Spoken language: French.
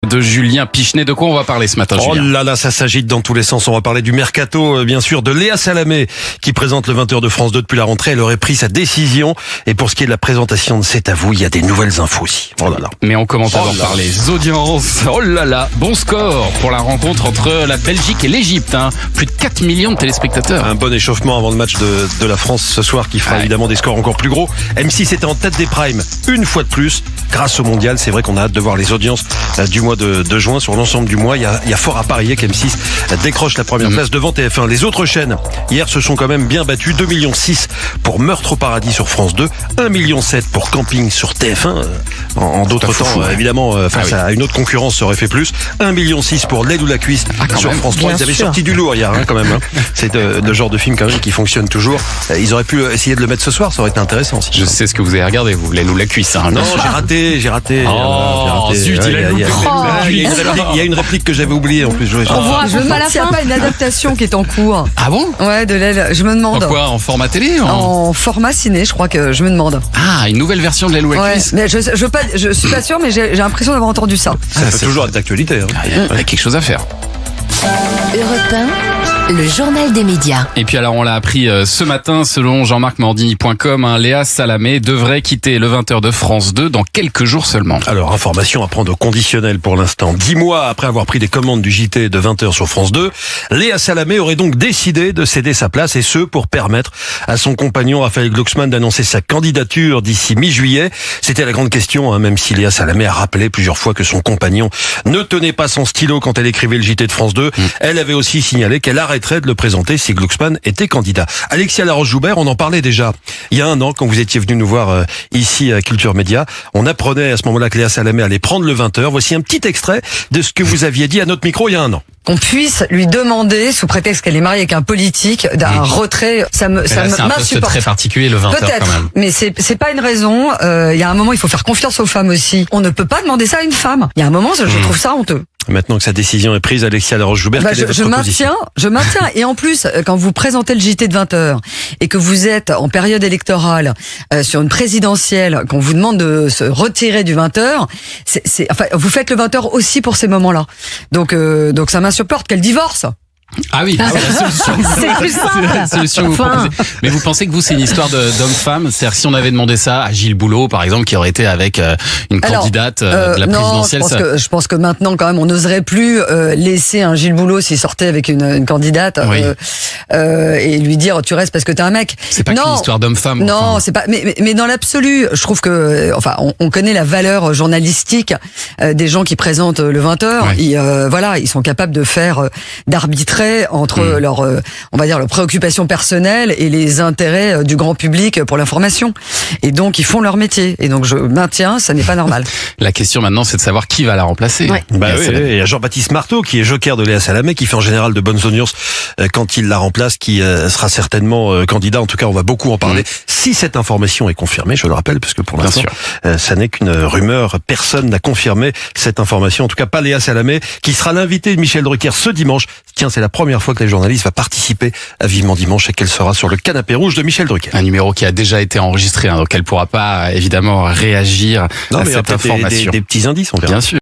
de Julien Pichenet. De quoi on va parler ce matin, Oh Julien? là, ça s'agite dans tous les sens. On va parler du mercato, bien sûr, de Léa Salamé, qui présente le 20h de France 2 depuis la rentrée. Elle aurait pris sa décision. Et pour ce qui est de la présentation de C'est à vous, il y a des nouvelles infos aussi. Oh là là. Mais on commence d'abord par les audiences. Oh là là, bon score pour la rencontre entre la Belgique et l'Égypte. Plus de 4 millions de téléspectateurs. Un bon échauffement avant le match de la France ce soir, qui fera évidemment des scores encore plus gros. M6 était en tête des primes une fois de plus grâce au mondial. C'est vrai qu'on a hâte de voir les audiences du mois de juin. Sur l'ensemble du mois, il y a fort à parier qu'M6 décroche la première place devant TF1. Les autres chaînes hier se sont quand même bien battues. 2,6 millions pour Meurtre au paradis sur France 2, 1,7 million pour Camping sur TF1. En d'autres temps, évidemment, face à une autre concurrence, ça aurait fait plus. 1,6 million pour L'aide ou la cuisse sur France 3. Ils avaient sorti du lourd hier, quand même. C'est le genre de film quand même qui fonctionne toujours. Ils auraient pu essayer de le mettre ce soir, ça aurait été intéressant aussi. Je sais ce que vous avez regardé, vous, L'aide ou la cuisse. Non, j'ai raté. Oh, zut, il y a une réplique que j'avais oubliée en plus. Je me demande s'il n'y a pas une adaptation qui est en cours. Ah bon? Ouais, de L'aile. Je me demande. En quoi? En format télé? En format ciné, je crois que je me demande. Ah, une nouvelle version de L'aile ou la cuisse? Mais je suis pas sûre, mais j'ai l'impression d'avoir entendu ça. Ça peut toujours être d'actualité. Il y a quelque chose à faire. Europe 1, le journal des médias. Et puis alors on l'a appris ce matin, selon jean-marc-morandini.com, Léa Salamé devrait quitter le 20h de France 2 dans quelques jours seulement. Alors, information à prendre au conditionnel pour l'instant. 10 mois après avoir pris des commandes du JT de 20h sur France 2, Léa Salamé aurait donc décidé de céder sa place, et ce pour permettre à son compagnon Raphaël Glucksmann d'annoncer sa candidature d'ici mi-juillet. C'était la grande question, même si Léa Salamé a rappelé plusieurs fois que son compagnon ne tenait pas son stylo quand elle écrivait le JT de France 2. Elle avait aussi signalé qu'elle arrêterait de le présenter si Glucksmann était candidat. Alexia Laroche-Joubert, on en parlait déjà il y a un an quand vous étiez venu nous voir ici à Culture Média. On apprenait à ce moment-là que Léa Salamé allait prendre le 20h. Voici un petit extrait de ce que vous aviez dit à notre micro il y a un an. Qu'on puisse lui demander, sous prétexte qu'elle est mariée avec un politique, d'un retrait, ça c'est un poste très particulier, le 20h peut-être, quand même. Mais c'est pas une raison. Il y a un moment, il faut faire confiance aux femmes aussi. On ne peut pas demander ça à une femme. Il y a un moment, je trouve ça honteux. Maintenant que sa décision est prise, Alexia Laroche-Joubert, quelle est votre position ? Je maintiens. Et en plus, quand vous présentez le JT de 20h et que vous êtes en période électorale sur une présidentielle, qu'on vous demande de se retirer du 20h, enfin, vous faites le 20h aussi pour ces moments-là. Donc ça m'insupporte qu'elle divorce. Ah oui, c'est la solution. C'est plus simple. C'est la solution que vous proposez. Mais vous pensez que vous, c'est une histoire d'homme-femme? C'est-à-dire si on avait demandé ça à Gilles Boulot, par exemple, qui aurait été avec une candidate de la présidentielle. Non, je pense que maintenant, quand même, on n'oserait plus laisser un Gilles Boulot s'il sortait avec une candidate et lui dire tu restes parce que t'es un mec. C'est pas qu'une histoire d'homme-femme. Non, c'est pas. Mais dans l'absolu, je trouve que, enfin, on connaît la valeur journalistique des gens qui présentent le 20h. Ils sont capables de faire d'arbitrer entre leur, on va dire, leurs préoccupations personnelles et les intérêts du grand public pour l'information. Et donc, ils font leur métier. Et donc, je maintiens, ça n'est pas normal. La question maintenant, c'est de savoir qui va la remplacer. Ouais. Il y a Jean-Baptiste Marteau, qui est joker de Léa Salamé, qui fait en général de bonnes audiences quand il la remplace, qui sera certainement candidat. En tout cas, on va beaucoup en parler. Si cette information est confirmée, je le rappelle, parce que pour l'instant, ça n'est qu'une rumeur. Personne n'a confirmé cette information. En tout cas, pas Léa Salamé, qui sera l'invité de Michel Drucker ce dimanche. Tiens, c'est la première fois que les journalistes va participer à Vivement Dimanche et qu'elle sera sur le canapé rouge de Michel Drucker. Un numéro qui a déjà été enregistré, donc elle pourra pas évidemment réagir à cette information. Des petits indices, on verra. Bien sûr.